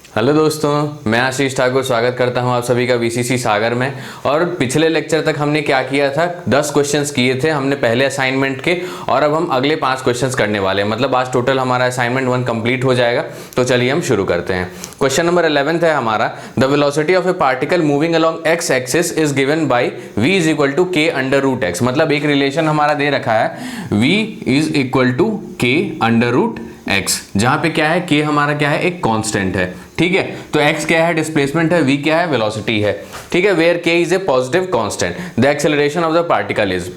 Hello दोस्तों, मैं आशीष ठाकुर स्वागत करता हूं आप सभी का बीसीसी सागर में। और पिछले लेक्चर तक हमने क्या किया था, 10 क्वेश्चंस किए थे हमने पहले असाइनमेंट के, और अब हम अगले 5 क्वेश्चंस करने वाले हैं। मतलब आज टोटल हमारा असाइनमेंट 1 कंप्लीट हो जाएगा। तो चलिए हम शुरू करते हैं। क्वेश्चन नंबर 11 है हमारा, the velocity of a particle moving along x axis is given by v is equal to k under root x. मतलब एक रिलेशन हमारा दे रखा है, v is equal to k under root x, जहां पे क्या है, k हमारा क्या है, एक कांस्टेंट है। ठीक है, तो x क्या है, डिस्प्लेसमेंट है, v क्या है, वेलोसिटी है। ठीक है, where k is a positive constant, the acceleration of the particle is.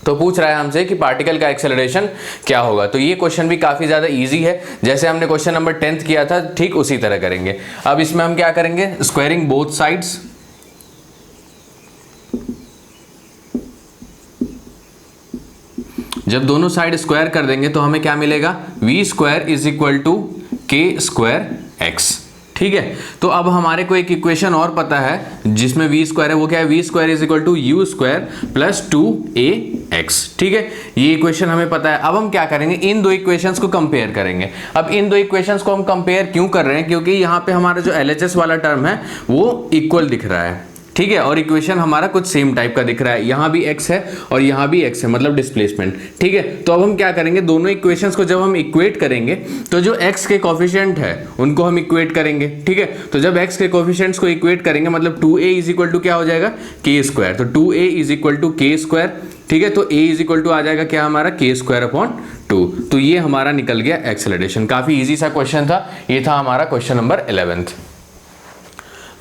तो पूछ रहा है हमसे कि पार्टिकल का एक्सेलरेशन क्या होगा। तो ये क्वेश्चन भी काफी ज्यादा इजी है, जैसे हमने क्वेश्चन नंबर 10 किया था ठीक उसी तरह करेंगे। अब इसमें हम क्या करेंगे, स्क्वायरिंग बोथ साइड्स। जब दोनों साइड स्क्वायर कर देंगे तो हमें क्या मिलेगा, v square is equal to k square x. ठीक है, तो अब हमारे को एक इक्वेशन और पता है जिसमें वी स्क्वायर है, वो क्या है, v square is equal to u square plus 2a x. ठीक है, ये इक्वेशन हमें पता है। अब हम क्या करेंगे, इन दो इक्वेशंस को कंपेयर करेंगे। अब इन दो इक्वेशंस को हम कंपेयर क्यों कर रहे हैं, क्योंकि यहाँ पे हमारा जो LHS वाला टर्म है वो इक्वल दिख रहा है। ठीक है, और इक्वेशन हमारा कुछ सेम टाइप का दिख रहा है, यहां भी x है और यहां भी x है, मतलब डिस्प्लेसमेंट। ठीक है, तो अब हम क्या करेंगे, दोनों इक्वेशंस को जब हम इक्वेट करेंगे तो जो x के कोफिशिएंट है उनको हम इक्वेट करेंगे। ठीक है, तो जब x के कोफिशिएंट्स को इक्वेट करेंगे मतलब 2a इज इक्वल टू क्या हो जाएगा, k स्क्वायर। तो 2a is equal to k square. ठीक है, तो a इज इक्वल टू आ जाएगा क्या हमारा, k स्क्वायर अपॉन 2। तो ये हमारा निकल गया एक्सेलरेशन। काफी इजी सा क्वेश्चन था, ये था हमारा क्वेश्चन नंबर 11।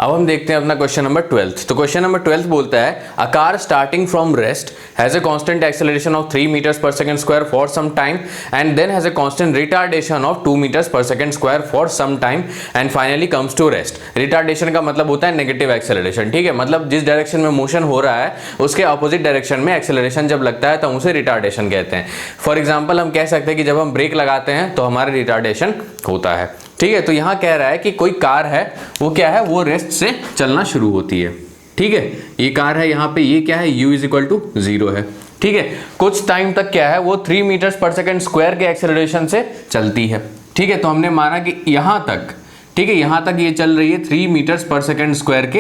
अब हम देखते हैं अपना क्वेश्चन नंबर 12। तो क्वेश्चन नंबर 12 बोलता है, a car starting from rest has a constant acceleration of 3 metres per second square for some time and then has a constant retardation of 2 metres per second square for some time and finally comes to rest. Retardation का मतलब होता है negative acceleration. ठीक है, मतलब जिस direction में motion हो रहा है उसके ऑपोजिट डायरेक्शन में एक्सेलरेशन जब लगता है तो उसे रिटार्डेशन कहते हैं। फॉर एग्जाम्पल हम कह सकते हैं कि जब हम ब्रेक लगाते हैं तो हमारा रिटार्डेशन होता है। ठीक है, तो यहां कह रहा है कि कोई कार है, वो क्या है, वो रेस्ट से चलना शुरू होती है। ठीक है, ये कार है, यहां पे ये क्या है, u इज इक्वल टू 0 है। ठीक है, कुछ टाइम तक क्या है, वो 3 मीटर्स पर सेकंड स्क्वायर के एक्सेलरेशन से चलती है। ठीक है, तो हमने माना कि यहां तक, ठीक है, यहां तक ये चल रही है 3 मीटर्स पर सेकंड स्क्वायर के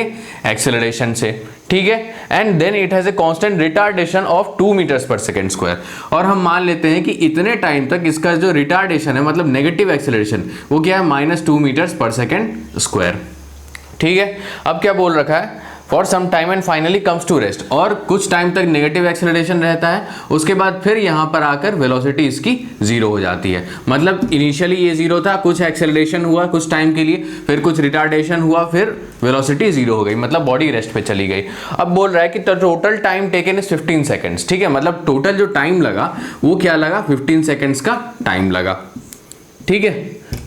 एक्सेलरेशन से। ठीक है, and then it has a constant retardation of 2 metres per second square. और हम मान लेते हैं कि इतने टाइम तक इसका जो रिटार्डेशन है, मतलब नेगेटिव एक्सेलरेशन, वो क्या है, -2 मीटर्स पर सेकंड स्क्वायर। ठीक है, अब क्या बोल रखा है, for some time and finally comes to rest. और कुछ टाइम तक नेगेटिव एक्सेलरेशन रहता है, उसके बाद फिर यहां पर आकर वेलोसिटी इसकी 0 हो जाती है। मतलब इनिशियली ये 0 था, कुछ एक्सेलरेशन हुआ कुछ टाइम के लिए, फिर कुछ रिटार्डेशन हुआ, फिर वेलोसिटी 0 हो गई, मतलब बॉडी रेस्ट पे चली गई। अब बोल रहा है कि total time taken is 15 seconds. ठीक है, मतलब टोटल जो टाइम लगा वो क्या लगा, 15 सेकेंड्स का टाइम लगा। ठीक है,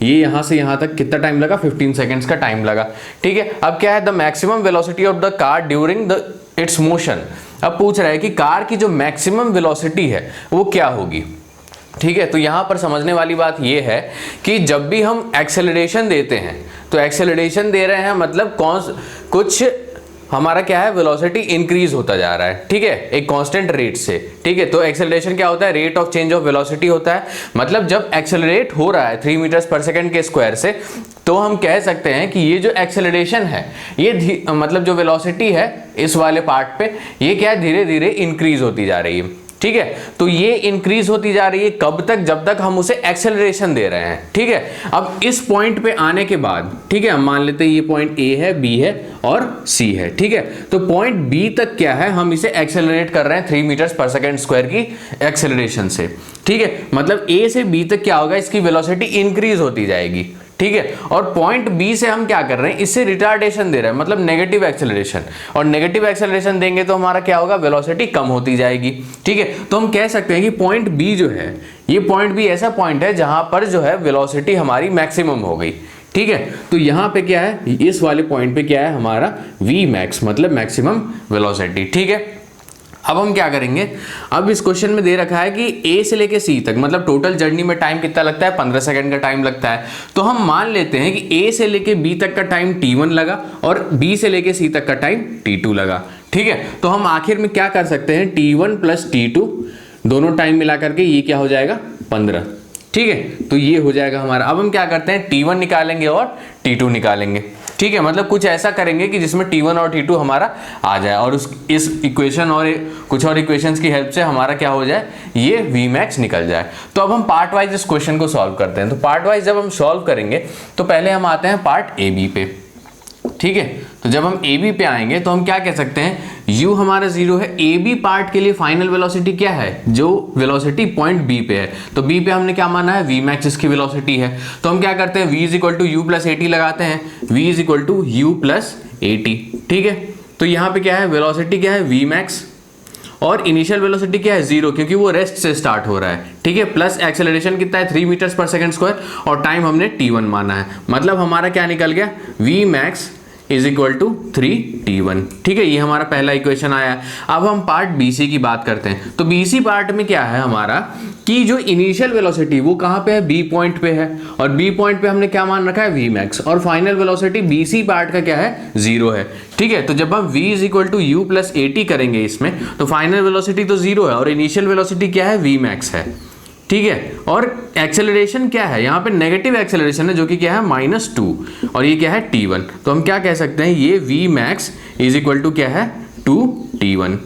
ये यहां से यहां तक कितना टाइम लगा, 15 सेकेंड्स का टाइम लगा। ठीक है, अब क्या है, the maximum velocity of the car during the it's motion. अब पूछ रहा है कि कार की जो मैक्सिमम वेलोसिटी है वो क्या होगी। ठीक है, तो यहां पर समझने वाली बात यह है कि जब भी हम एक्सेलरेशन देते हैं तो एक्सेलरेशन दे रहे हैं मतलब कुछ हमारा क्या है, वेलोसिटी इंक्रीज होता जा रहा है। ठीक है, एक कांस्टेंट रेट से। ठीक है, तो एक्सेलरेशन क्या होता है, rate of change of velocity होता है। मतलब जब एक्सेलरेट हो रहा है 3 मीटर्स पर सेकंड के स्क्वायर से, तो हम कह सकते हैं कि ये जो एक्सेलरेशन है, ये मतलब जो वेलोसिटी है इस वाले पार्ट पे, ये क्या है, धीरे धीरे इंक्रीज होती जा रही है। ठीक है, तो ये इंक्रीज होती जा रही है कब तक, जब तक हम उसे एक्सेलरेशन दे रहे हैं। ठीक है, अब इस पॉइंट पे आने के बाद, ठीक है, हम मान लेते हैं ये पॉइंट A है, B है और C है। ठीक है, तो पॉइंट B तक क्या है, हम इसे एक्सेलरेट कर रहे हैं 3 मीटर्स पर सेकंड स्क्वायर की एक्सेलरेशन से। ठीक है, मतलब A से B तक क्या होगा, इसकी वेलोसिटी इंक्रीज होती जाएगी। ठीक है, और पॉइंट बी से हम क्या कर रहे हैं, इससे रिटार्डेशन दे रहे हैं, मतलब नेगेटिव एक्सेलरेशन। और नेगेटिव एक्सेलरेशन देंगे तो हमारा क्या होगा, वेलोसिटी कम होती जाएगी। ठीक है, तो हम कह सकते हैं कि पॉइंट बी जो है, ये पॉइंट बी ऐसा पॉइंट है जहां पर जो है वेलोसिटी हमारी मैक्सिमम हो गई। ठीक है, तो यहां पे क्या है, इस वाले पॉइंट पे क्या है हमारा वी मैक्स, मतलब मैक्सिमम वेलोसिटी। ठीक है, अब हम क्या करेंगे, अब इस क्वेश्चन में दे रखा है कि A से लेके C तक, मतलब टोटल जर्नी में टाइम कितना लगता है, 15 सेकंड का टाइम लगता है। तो हम मान लेते हैं कि A से लेके B तक का टाइम T1 लगा और B से लेके C तक का टाइम T2 लगा। ठीक है, तो हम आखिर में क्या कर सकते हैं, T1 प्लस T2 दोनों टाइम मिला करके ये क्या हो जाएगा, 15। ठीक है, तो ये हो जाएगा हमारा। अब हम क्या करते हैं, T1 निकालेंगे और T2 निकालेंगे। ठीक है, मतलब कुछ ऐसा करेंगे कि जिसमें T1 और T2 हमारा आ जाए और इस इक्वेशन और कुछ और इक्वेशंस की हेल्प से हमारा क्या हो जाए, ये Vmax निकल जाए। तो अब हम पार्ट वाइज इस क्वेश्चन को सॉल्व करते हैं। तो पार्ट वाइज जब हम सॉल्व करेंगे तो पहले हम आते हैं पार्ट ए बी पे। ठीक है, तो जब हम ए बी पे आएंगे तो हम क्या कह सकते हैं, u हमारा 0 है। ए बी पार्ट के लिए फाइनल वेलोसिटी क्या है, जो वेलोसिटी पॉइंट बी पे है, तो बी पे हमने क्या माना है, Vmax इसकी वेलोसिटी है। तो हम क्या करते हैं, v is equal to u plus a t लगाते हैं, v is equal to u plus a t. ठीक है, तो यहाँ पे क्या है, वेलोसिटी क्या है Vmax और इनिशियल वेलोसिटी क्या है 0, क्योंकि वो रेस्ट से स्टार्ट हो रहा है। ठीक है, प्लस एक्सेलरेशन कितना है 3 मीटर्स पर सेकंड स्क्वायर और टाइम हमने t1 माना है। मतलब हमारा क्या निकल गया, Vmax is equal to 3t1। ठीक है, ये हमारा पहला इक्वेशन आया। अब हम पार्ट BC की बात करते हैं। तो BC पार्ट में क्या है हमारा, कि जो इनिशियल वेलोसिटी वो कहाँ पे है, B पॉइंट पे है और B पॉइंट पे हमने क्या मान रखा है, Vmax, और फाइनल वेलोसिटी BC पार्ट का क्या है, 0 है। ठीक है, तो जब हम v is equal to u plus a t करेंगे इसमें, तो फाइनल वेलोसिटी तो 0 है और इनिशियल वेलोसिटी क्या है, Vmax है। ठीक है, और एक्सेलरेशन क्या है, यहाँ पे नेगेटिव एक्सेलरेशन है जो कि क्या है -2 और ये क्या है t1। तो हम क्या कह सकते हैं, ये Vmax इज इक्वल टू क्या है 2t1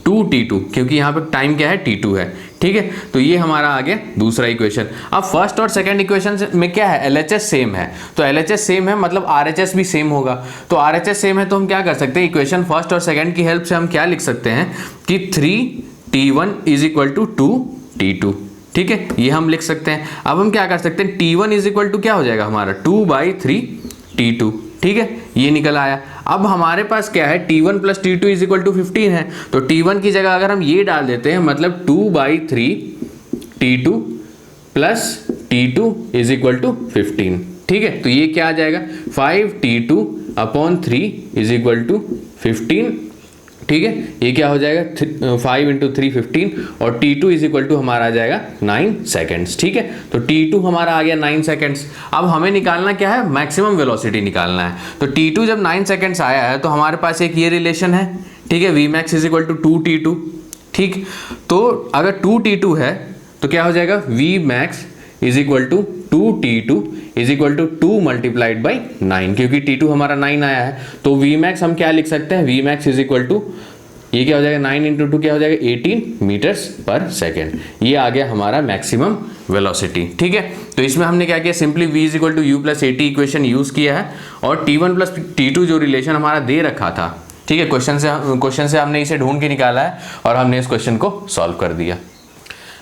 2t2, क्योंकि यहाँ पे टाइम क्या है t2 है। ठीक है, तो ये हमारा आ गया दूसरा इक्वेशन। अब फर्स्ट और सेकंड इक्वेशन में क्या है, LHS सेम है। तो LHS सेम है मतलब RHS भी सेम होगा। तो RHS सेम है तो हम क्या कर सकते हैं, इक्वेशन फर्स्ट और सेकंड की हेल्प से हम क्या लिख सकते हैं कि 3t1 is equal to 2t2। ठीक है, ये हम लिख सकते हैं। अब हम क्या कर सकते हैं, t1 इज इक्वल टू क्या हो जाएगा हमारा 2/3t2। ठीक है, ये निकल आया। अब हमारे पास क्या है, t1 plus t2 is equal to 15 है। तो t1 की जगह अगर हम ये डाल देते हैं, मतलब 2/3t2 plus t2 is equal to 15। ठीक है, तो ये क्या आ जाएगा, 5t2/3 इज इक्वल टू 15। ठीक है, ये क्या हो जाएगा 5 × 3 15 और t2 इज इक्वल टू हमारा आ जाएगा 9 सेकेंड्स। ठीक है, तो t2 हमारा आ गया 9 सेकेंड्स। अब हमें निकालना क्या है, मैक्सिमम वेलोसिटी निकालना है। तो t2 जब 9 सेकेंड्स आया है तो हमारे पास एक ये रिलेशन है। ठीक है, Vmax is equal to 2t2। ठीक, तो अगर 2t2 है तो क्या हो जाएगा, Vmax is equal to 2t2 is equal to 2 multiplied by 9, क्योंकि t2 हमारा 9 आया है। तो Vmax हम क्या लिख सकते हैं, Vmax इज इक्वल टू, ये क्या हो जाएगा 9 × 2 क्या हो जाएगा 18 मीटर्स पर सेकेंड। ये आ गया हमारा मैक्सिमम वेलोसिटी। ठीक है, तो इसमें हमने क्या किया, simply v is equal to u plus a t equation use किया है और t1 प्लस t2 जो रिलेशन हमारा दे रखा था, ठीक है, क्वेश्चन से हमने इसे ढूंढ के निकाला है और हमने इस क्वेश्चन को सॉल्व कर दिया।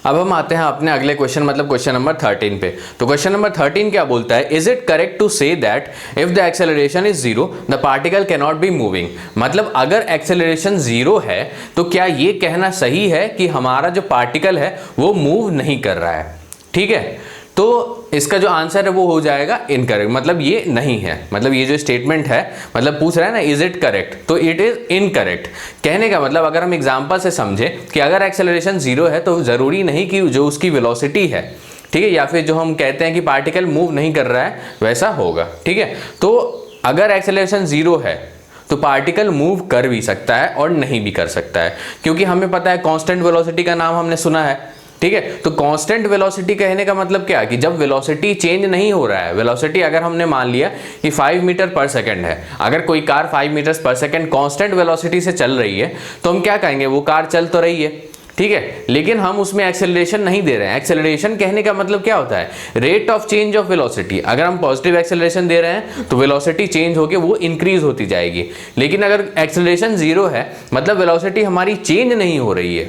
अब हम आते हैं अपने अगले क्वेश्चन, मतलब क्वेश्चन नंबर 13 पे। तो क्वेश्चन नंबर 13 क्या बोलता है, is it correct to say that if the acceleration is 0 the particle can not be moving. मतलब अगर एक्सेलरेशन 0 है तो क्या ये कहना सही है कि हमारा जो पार्टिकल है वो मूव नहीं कर रहा है। ठीक है, तो इसका जो आंसर है वो हो जाएगा इनकरेक्ट, मतलब ये नहीं है। मतलब ये जो स्टेटमेंट है, मतलब पूछ रहा है ना इज इट करेक्ट, तो इट इज इनकरेक्ट। कहने का मतलब अगर हम एग्जांपल से समझे कि अगर एक्सेलरेशन 0 है तो जरूरी नहीं कि जो उसकी वेलोसिटी है, ठीक है, या फिर जो हम कहते हैं कि पार्टिकल मूव नहीं कर रहा है वैसा होगा। ठीक है, तो अगर एक्सेलरेशन 0 है तो पार्टिकल मूव कर भी सकता है और नहीं भी कर सकता है, क्योंकि हमें पता है कांस्टेंट वेलोसिटी का नाम हमने सुना है। ठीक है, तो कांस्टेंट वेलोसिटी कहने का मतलब क्या, कि जब वेलोसिटी चेंज नहीं हो रहा है, वेलोसिटी अगर हमने मान लिया कि 5 मीटर पर सेकंड है, अगर कोई कार 5 मीटर पर सेकंड कांस्टेंट वेलोसिटी से चल रही है तो हम क्या कहेंगे, वो कार चल तो रही है। ठीक है, लेकिन हम उसमें एक्सेलरेशन नहीं दे रहे हैं। एक्सेलरेशन कहने का मतलब क्या होता है, rate of change of velocity. अगर हम पॉजिटिव एक्सेलरेशन दे रहे हैं तो वेलोसिटी चेंज होकर वो इंक्रीज होती जाएगी, लेकिन अगर एक्सेलरेशन 0 है मतलब वेलोसिटी हमारी चेंज नहीं हो रही है।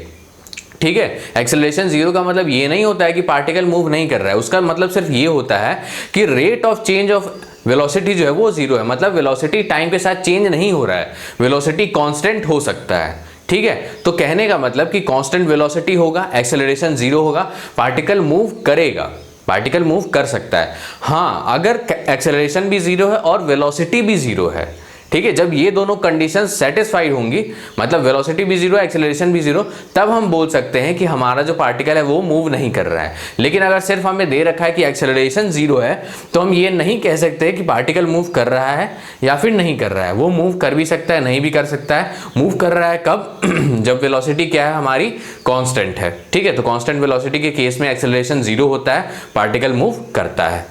ठीक है, एक्सेलरेशन 0 का मतलब ये नहीं होता है कि पार्टिकल मूव नहीं कर रहा है, उसका मतलब सिर्फ ये होता है कि rate of change of velocity जो है वो 0 है, मतलब वेलोसिटी टाइम के साथ चेंज नहीं हो रहा है, वेलोसिटी कांस्टेंट हो सकता है। ठीक है, तो कहने का मतलब कि कांस्टेंट वेलोसिटी होगा, एक्सेलरेशन 0 होगा, पार्टिकल मूव करेगा, पार्टिकल मूव कर सकता है। हाँ, अगर एक्सेलरेशन भी 0 है और वेलोसिटी भी 0 है, ठीक है, जब ये दोनों कंडीशन सेटिस्फाइड होंगी, मतलब वेलोसिटी भी जीरो, एक्सेलरेशन भी जीरो, तब हम बोल सकते हैं कि हमारा जो पार्टिकल है वो मूव नहीं कर रहा है। लेकिन अगर सिर्फ हमें दे रखा है कि एक्सेलरेशन जीरो है, तो हम ये नहीं कह सकते कि पार्टिकल मूव कर रहा है या फिर नहीं कर रहा है। वो मूव कर भी सकता है, नहीं भी कर सकता है। मूव कर रहा है कब? जब वेलोसिटी क्या है हमारी, कांस्टेंट है। ठीक है, तो कांस्टेंट वेलोसिटी के केस में एक्सेलरेशन जीरो होता है, पार्टिकल मूव करता है।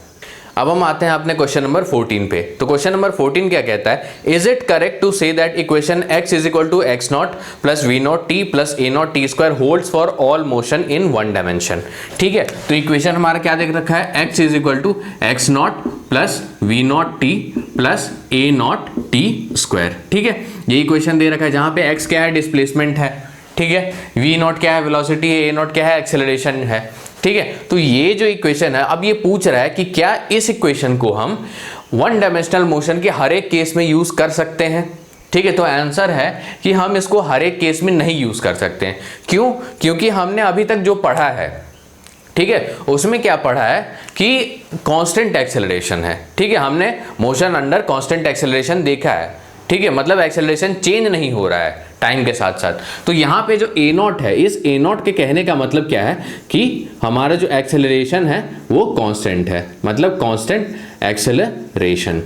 अब हम आते हैं अपने क्वेश्चन नंबर 14 पे। तो क्वेश्चन नंबर 14 क्या कहता है, is it correct to say that equation x is equal to x naught plus v naught t plus a naught t square holds for all motion in one dimension. ठीक है, तो equation हमारा क्या देख रखा है, x is equal to x naught plus v naught t plus a naught t square. ठीक है, ये इक्वेशन दे रखा है जहां पे x क्या है, डिस्प्लेसमेंट है। ठीक है, v नॉट क्या है, वेलोसिटी है, ए नॉट क्या है, एक्सेलरेशन है। ठीक है, तो ये जो इक्वेशन है, अब ये पूछ रहा है कि क्या इस इक्वेशन को हम वन डायमेंशनल मोशन के हर एक केस में यूज कर सकते हैं। ठीक है, तो आंसर है कि हम इसको हर एक केस में नहीं यूज कर सकते हैं। क्यों? क्योंकि हमने अभी तक जो पढ़ा है, ठीक है, उसमें क्या पढ़ा है कि कांस्टेंट एक्सेलरेशन है। ठीक है, हमने मोशन अंडर कांस्टेंट एक्सेलरेशन देखा है। ठीक है, मतलब एक्सेलरेशन चेंज नहीं हो रहा है टाइम के साथ साथ। तो यहाँ पे जो ए नॉट है, इस ए नॉट के कहने का मतलब क्या है कि हमारा जो एक्सेलरेशन है वो कांस्टेंट है, मतलब कांस्टेंट एक्सेलरेशन।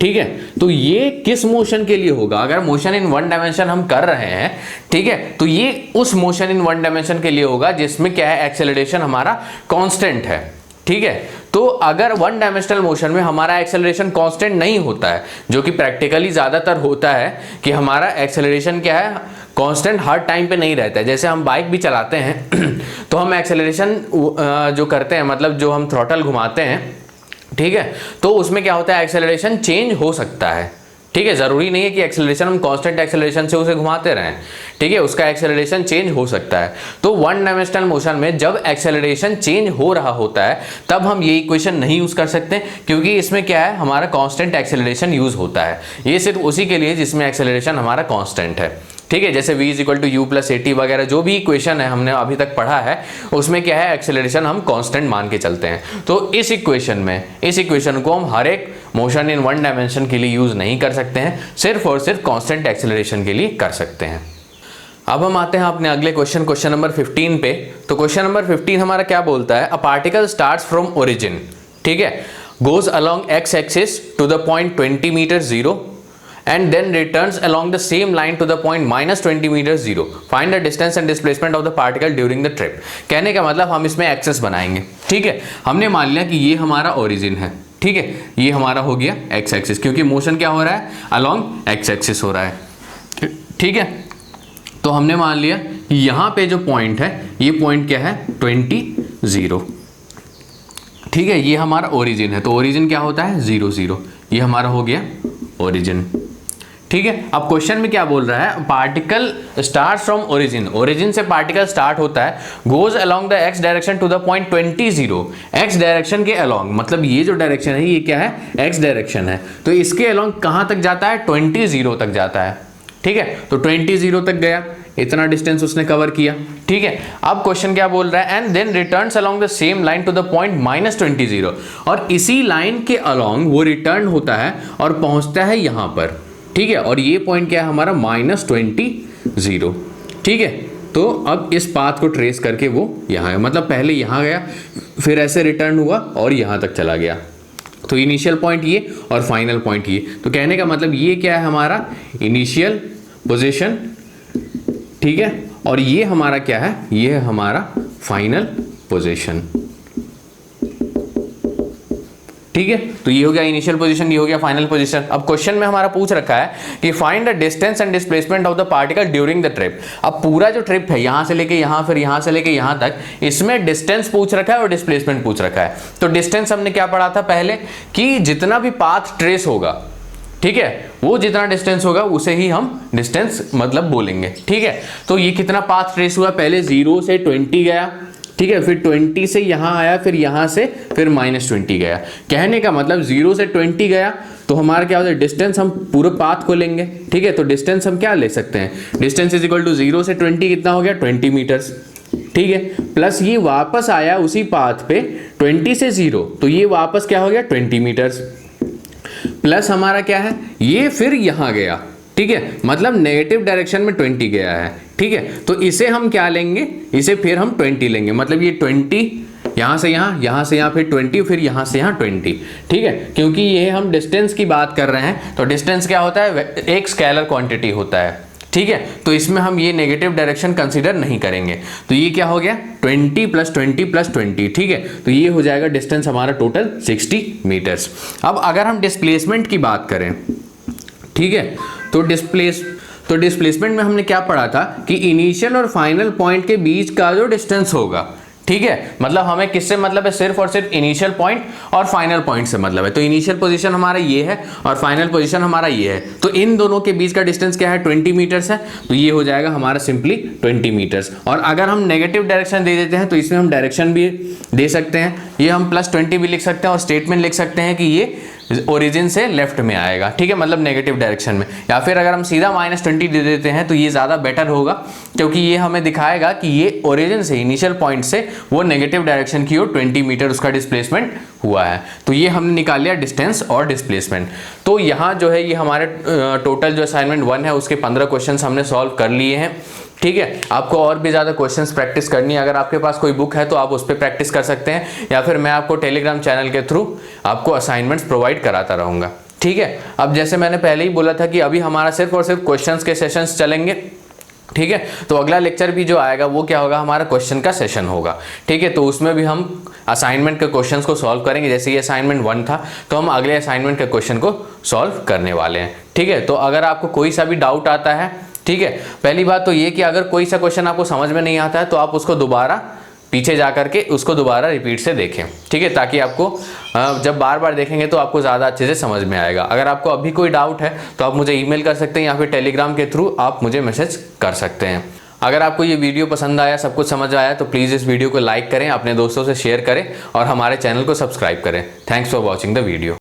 ठीक है, तो ये किस मोशन के लिए होगा? अगर मोशन इन वन डायमेंशन हम कर रहे हैं, ठीक है, तो ये उस मोशन इन वन डायमेंशन के लिए होगा जिसमें क्या है, एक्सेलरेशन हमारा कांस्टेंट है। ठीक है, तो अगर वन डायमेंशनल मोशन में हमारा एक्सेलरेशन कांस्टेंट नहीं होता है, जो कि प्रैक्टिकली ज्यादातर होता है कि हमारा एक्सेलरेशन क्या है, कांस्टेंट हर टाइम पे नहीं रहता है। जैसे हम बाइक भी चलाते हैं तो हम एक्सेलरेशन जो करते हैं, मतलब जो हम थ्रॉटल घुमाते हैं, ठीक है, तो उसमें क्या होता है, एक्सेलरेशन चेंज हो सकता है। ठीक है, जरूरी नहीं है कि एक्सेलरेशन हम कांस्टेंट एक्सेलरेशन से उसे घुमाते रहें। ठीक है, उसका एक्सेलरेशन चेंज हो सकता है। तो वन डायमेंशनल मोशन में जब एक्सेलरेशन चेंज हो रहा होता है तब हम ये इक्वेशन नहीं यूज कर सकते, क्योंकि इसमें क्या है, हमारा कांस्टेंट एक्सेलरेशन यूज होता है। ये सिर्फ उसी के लिए जिसमें एक्सेलरेशन हमारा कांस्टेंट है। ठीक है, जैसे v is equal to u plus a t वगैरह जो भी इक्वेशन है हमने अभी तक पढ़ा है, उसमें क्या है, एक्सेलरेशन हम कांस्टेंट मान के चलते हैं। तो इस इक्वेशन को हम हर एक मोशन इन वन डायमेंशन के लिए यूज नहीं कर सकते हैं, सिर्फ और सिर्फ कांस्टेंट एक्सेलरेशन के लिए कर सकते हैं। अब हम आते हैं अपने अगले क्वेश्चन नंबर 15 पे। तो क्वेश्चन नंबर 15 हमारा क्या बोलता है, a particle starts from origin, ठीक है, goes along x axis to the point 20 metre 0 and then returns along the same line to the point minus 20 meters 0. Find the distance and displacement of the particle during the trip. कहने का मतलब हम इसमें access बनाएंगे। ठीक है, हमने मान लिया कि ये हमारा ओरिजिन है। ठीक है, ये हमारा हो गया एक्स एक्सिस, क्योंकि मोशन क्या हो रहा है, अलोंग एक्स एक्सिस हो रहा है। ठीक है, तो हमने मान लिया कि यहाँ पे जो पॉइंट है, ये पॉइंट क्या है, 20 0। ठीक है, ये हमारा ओरिजिन है। तो ओरिजिन क्या होता है, 0 0। ये हमारा हो गया ओरिजिन। ठीक है, अब क्वेश्चन में क्या बोल रहा है, particle start from origin, origin से पार्टिकल स्टार्ट होता है, goes along the x direction to the point 20 0। X direction के अलोंग, मतलब ये जो डायरेक्शन है ये क्या है, एक्स डायरेक्शन है, तो इसके अलोंग कहां तक जाता है, 20 0 तक जाता है। ठीक है, तो 20 0 तक गया, इतना डिस्टेंस उसने कवर किया। ठीक है, अब क्वेश्चन क्या बोल रहा है, and then returns along the same line to the point minus 20 0, और इसी लाइन के अलोंग वो रिटर्न होता है और पहुंचता है यहां पर। ठीक है, और ये पॉइंट क्या है हमारा, माइनस 20 0। ठीक है, तो अब इस पाथ को ट्रेस करके वो यहाँ है, मतलब पहले यहाँ गया, फिर ऐसे रिटर्न हुआ और यहाँ तक चला गया। तो इनिशियल पॉइंट ये और फाइनल पॉइंट ये। तो कहने का मतलब ये क्या है, हमारा इनिशियल पोजीशन। ठीक है, और ये हमारा क्या है, ये है हमारा फाइनल पोजीशन। ठीक है, तो ये हो गया इनिशियल पोजीशन, ये हो गया फाइनल पोजीशन। अब क्वेश्चन में हमारा पूछ रखा है कि find the distance and displacement of the particle during the trip. अब पूरा जो ट्रिप है, यहां से लेके यहां, फिर यहां से लेके यहां तक, इसमें डिस्टेंस पूछ रखा है और डिस्प्लेसमेंट पूछ रखा है। तो डिस्टेंस हमने क्या पढ़ा था पहले, कि जितना भी पाथ ट्रेस होगा, ठीक है, वो जितना डिस्टेंस होगा उसे ही हम डिस्टेंस मतलब बोलेंगे। ठीक है, तो ये कितना पाथ ट्रेस हुआ, पहले 0 से 20 गया, ठीक है, फिर 20 से यहां आया, फिर यहां से फिर माइनस 20 गया। कहने का मतलब 0 से 20 गया, तो हमारा क्या होता है, डिस्टेंस हम पूरे पाथ को लेंगे। ठीक है, तो डिस्टेंस हम क्या ले सकते हैं, डिस्टेंस इज इक्वल टू 0 से 20 कितना हो गया, 20 मीटर्स। ठीक है, प्लस ये वापस आया उसी पाथ पे 20 से 0, तो ये वापस क्या हो गया, 20 मीटर्स। प्लस हमारा क्या है, ये फिर यहाँ गया, ठीक है, मतलब नेगेटिव डायरेक्शन में 20 गया है, ठीक है। तो इसे हम क्या लेंगे, इसे फिर हम 20 लेंगे, मतलब ये 20 यहाँ से यहाँ, यहाँ से यहाँ, फिर 20, फिर यहाँ से यहाँ 20, ठीक है। क्योंकि ये हम डिस्टेंस की बात कर रहे हैं, तो डिस्टेंस क्या होता है, एक स्केलर क्वांटिटी होता है, ठीक है। तो इसमें हम ये नेगेटिव डायरेक्शन कंसीडर नहीं करेंगे। तो ये क्या हो गया, 20 + 20 + 20, ठीक है। तो ये हो जाएगा डिस्टेंस हमारा टोटल 60 मीटर्स। अब अगर हम डिस्प्लेसमेंट की बात करें, ठीक है, तो डिस्प्लेसमेंट में हमने क्या पढ़ा था कि इनिशियल और फाइनल पॉइंट के बीच का जो डिस्टेंस होगा, ठीक है, मतलब हमें किससे मतलब है, सिर्फ और सिर्फ इनिशियल पॉइंट और फाइनल पॉइंट से मतलब है। तो इनिशियल पोजीशन हमारा ये है और फाइनल पोजीशन हमारा ये है, तो इन दोनों के बीच का डिस्टेंस क्या है, 20 मीटर्स है। तो ये हो जाएगा हमारा सिंपली 20 मीटर्स। और अगर हम नेगेटिव डायरेक्शन दे देते हैं तो इसमें हम डायरेक्शन भी दे सकते हैं, ये हम +20 भी लिख सकते हैं और स्टेटमेंट लिख सकते हैं कि ये ओरिजिन से लेफ्ट में आएगा, ठीक है, मतलब नेगेटिव डायरेक्शन में। या फिर अगर हम सीधा -20 दे देते हैं तो ये ज़्यादा बेटर होगा, क्योंकि ये हमें दिखाएगा कि ये ओरिजिन से, इनिशियल पॉइंट से वो नेगेटिव डायरेक्शन की ओर 20 मीटर उसका डिस्प्लेसमेंट हुआ है। तो ये हमने निकाल लिया डिस्टेंस और डिस्प्लेसमेंट। तो यहाँ जो है ये हमारे टोटल जो असाइनमेंट 1 है उसके 15 क्वेश्चन हमने सॉल्व कर लिए हैं, ठीक है। आपको और भी ज़्यादा क्वेश्चंस प्रैक्टिस करनी है, अगर आपके पास कोई बुक है तो आप उस पर प्रैक्टिस कर सकते हैं, या फिर मैं आपको टेलीग्राम चैनल के थ्रू आपको असाइनमेंट्स प्रोवाइड कराता रहूँगा, ठीक है। अब जैसे मैंने पहले ही बोला था कि अभी हमारा सिर्फ और सिर्फ क्वेश्चंस के सेशंस चलेंगे, ठीक है। तो अगला लेक्चर भी जो आएगा वो क्या होगा, हमारा क्वेश्चन का सेशन होगा, ठीक है। तो उसमें भी हम असाइनमेंट के क्वेश्चंस को सॉल्व करेंगे। जैसे ये असाइनमेंट 1 था तो हम अगले असाइनमेंट के क्वेश्चन को सॉल्व करने वाले हैं, ठीक है। तो अगर आपको कोई सा भी डाउट आता है, ठीक है, पहली बात तो ये कि अगर कोई सा क्वेश्चन आपको समझ में नहीं आता है तो आप उसको दोबारा पीछे जा करके उसको दोबारा रिपीट से देखें, ठीक है, ताकि आपको जब बार बार देखेंगे तो आपको ज़्यादा अच्छे से समझ में आएगा। अगर आपको अभी कोई डाउट है तो आप मुझे ईमेल कर सकते हैं या फिर टेलीग्राम के थ्रू आप मुझे मैसेज कर सकते हैं। अगर आपको ये वीडियो पसंद आया, सब कुछ समझ आया, तो प्लीज़ इस वीडियो को लाइक करें, अपने दोस्तों से शेयर करें और हमारे चैनल को सब्सक्राइब करें। Thanks for watching the video.